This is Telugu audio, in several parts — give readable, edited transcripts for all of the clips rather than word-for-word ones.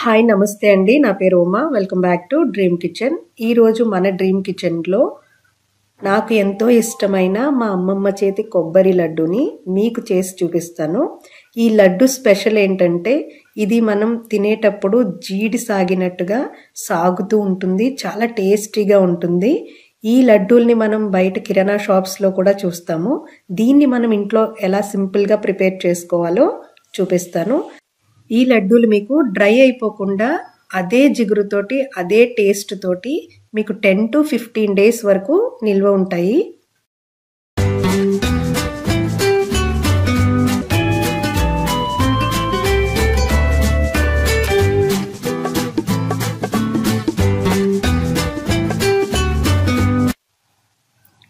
హాయ్ నమస్తే అండి. నా పేరు Uma. Welcome back to dream kitchen. ఈరోజు మన డ్రీమ్ కిచెన్లో నాకు ఎంతో ఇష్టమైన మా అమ్మమ్మ చేతి కొబ్బరి లడ్డూని మీకు చేసి చూపిస్తాను. ఈ లడ్డు స్పెషల్ ఏంటంటే ఇది మనం తినేటప్పుడు జీడి సాగినట్టుగా సాగుతూ ఉంటుంది. చాలా టేస్టీగా ఉంటుంది. ఈ లడ్డూల్ని మనం బయట కిరాణా షాప్స్లో కూడా చూస్తాము. దీన్ని మనం ఇంట్లో ఎలా సింపుల్గా ప్రిపేర్ చేసుకోవాలో చూపిస్తాను. ఈ లడ్డూలు మీకు డ్రై అయిపోకుండా అదే జిగురుతోటి అదే టేస్ట్ తోటి మీకు 10 to 15 days వరకు నిల్వ ఉంటాయి.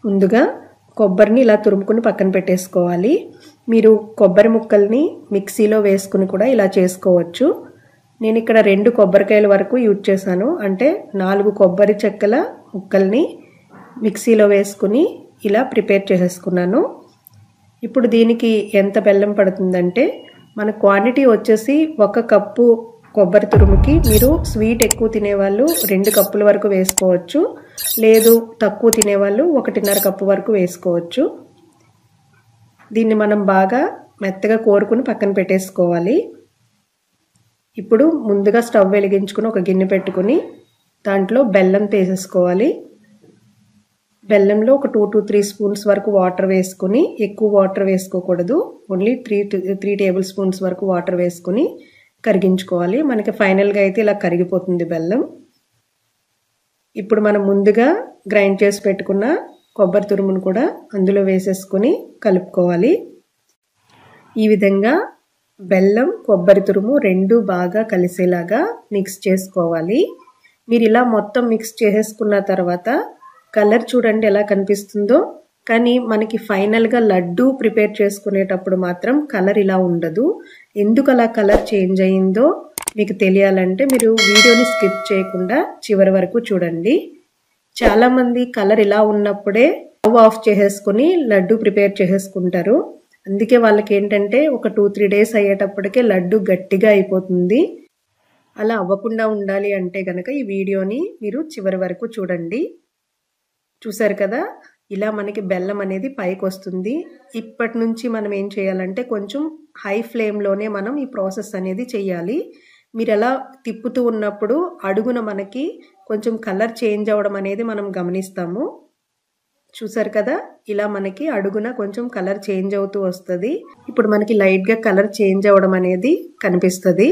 ముందుగా కొబ్బరిని ఇలా తురుముకుని పక్కన పెట్టేసుకోవాలి. మీరు కొబ్బరి ముక్కల్ని మిక్సీలో వేసుకుని కూడా ఇలా చేసుకోవచ్చు. నేను ఇక్కడ 2 కొబ్బరికాయల వరకు యూజ్ చేశాను. అంటే 4 కొబ్బరి చెక్కల ముక్కల్ని మిక్సీలో వేసుకుని ఇలా ప్రిపేర్ చేసేసుకున్నాను. ఇప్పుడు దీనికి ఎంత బెల్లం పడుతుందంటే మన క్వాంటిటీ వచ్చేసి 1 కప్పు కొబ్బరి తురుముకి మీరు స్వీట్ ఎక్కువ తినేవాళ్ళు 2 కప్పుల వరకు వేసుకోవచ్చు. లేదు తక్కువ తినేవాళ్ళు 1.5 కప్పు వరకు వేసుకోవచ్చు. దీన్ని మనం బాగా మెత్తగా కోరుకుని పక్కన పెట్టేసుకోవాలి. ఇప్పుడు ముందుగా స్టవ్ వెలిగించుకుని ఒక గిన్నె పెట్టుకుని దాంట్లో బెల్లం తీసేసుకోవాలి. బెల్లంలో ఒక 2 to 3 స్పూన్స్ వరకు వాటర్ వేసుకుని, ఎక్కువ వాటర్ వేసుకోకూడదు, ఓన్లీ 3 టేబుల్ స్పూన్స్ వరకు వాటర్ వేసుకుని కరిగించుకోవాలి. మనకి ఫైనల్గా అయితే ఇలా కరిగిపోతుంది బెల్లం. ఇప్పుడు మనం ముందుగా గ్రైండ్ చేసి పెట్టుకున్న కొబ్బరి తురుమును కూడా అందులో వేసేసుకుని కలుపుకోవాలి. ఈ విధంగా బెల్లం కొబ్బరి తురుము 2 బాగా కలిసేలాగా మిక్స్ చేసుకోవాలి. మీరు ఇలా మొత్తం మిక్స్ చేసేసుకున్న తర్వాత కలర్ చూడండి ఎలా కనిపిస్తుందో. కానీ మనకి ఫైనల్గా లడ్డు ప్రిపేర్ చేసుకునేటప్పుడు మాత్రం కలర్ ఇలా ఉండదు. ఎందుకు అలా కలర్ చేంజ్ అయ్యిందో మీకు తెలియాలంటే మీరు వీడియోని స్కిప్ చేయకుండా చివరి వరకు చూడండి. చాలామంది కలర్ ఇలా ఉన్నప్పుడే స్టవ్ ఆఫ్ చేసేసుకుని లడ్డు ప్రిపేర్ చేసేసుకుంటారు. అందుకే వాళ్ళకి ఏంటంటే ఒక 2-3 days అయ్యేటప్పటికే లడ్డు గట్టిగా అయిపోతుంది. అలా అవ్వకుండా ఉండాలి అంటే కనుక ఈ వీడియోని మీరు చివరి వరకు చూడండి. చూసారు కదా, ఇలా మనకి బెల్లం అనేది పైకి వస్తుంది. ఇప్పటి నుంచి మనం ఏం చేయాలంటే కొంచెం హై ఫ్లేమ్లోనే మనం ఈ ప్రాసెస్ అనేది చేయాలి. మీరు ఎలా తిప్పుతూ ఉన్నప్పుడు అడుగున మనకి కొంచెం కలర్ చేంజ్ అవ్వడం అనేది మనం గమనిస్తాము. చూసారు కదా, ఇలా మనకి అడుగున కొంచెం కలర్ చేంజ్ అవుతూ వస్తుంది. ఇప్పుడు మనకి లైట్గా కలర్ చేంజ్ అవ్వడం అనేది కనిపిస్తుంది.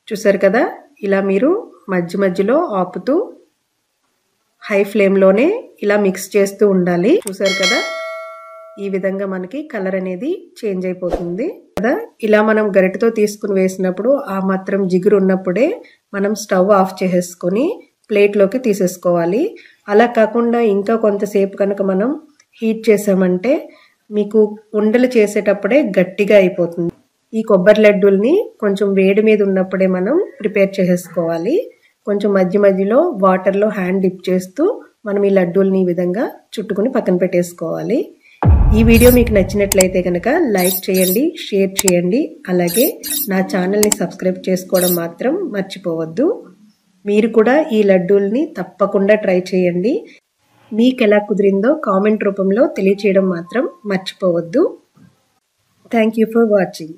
చూసారు కదా, ఇలా మీరు మధ్య మధ్యలో ఆపుతూ హై ఫ్లేమ్లోనే ఇలా మిక్స్ చేస్తూ ఉండాలి. చూసారు కదా, ఈ విధంగా మనకి కలర్ అనేది చేంజ్ అయిపోతుంది కదా. ఇలా మనం గరిటెతో తీసుకుని వేసినప్పుడు ఆ మాత్రం జిగురు ఉన్నప్పుడే మనం స్టవ్ ఆఫ్ చేసేసుకొని ప్లేట్లోకి తీసేసుకోవాలి. అలా కాకుండా ఇంకా కొంతసేపు కనుక మనం హీట్ చేసామంటే మీకు ఉండలు చేసేటప్పుడే గట్టిగా అయిపోతుంది. ఈ కొబ్బరి లడ్డూల్ని కొంచెం వేడి మీద ఉన్నప్పుడే మనం ప్రిపేర్ చేసేసుకోవాలి. కొంచెం మధ్య మధ్యలో వాటర్లో హ్యాండ్ డిప్ చేస్తూ మనం ఈ లడ్డూల్ని ఈ విధంగా చుట్టుకుని పక్కన పెట్టేసుకోవాలి. ఈ వీడియో మీకు నచ్చినట్లయితే కనుక లైక్ చేయండి, షేర్ చేయండి. అలాగే నా ఛానల్ని సబ్స్క్రైబ్ చేసుకోవడం మాత్రం మర్చిపోవద్దు. మీరు కూడా ఈ లడ్డూల్ని తప్పకుండా ట్రై చేయండి. మీకు ఎలా కుదిరిందో కామెంట్ రూపంలో తెలియచేయడం మాత్రం మర్చిపోవద్దు. Thank you for watching.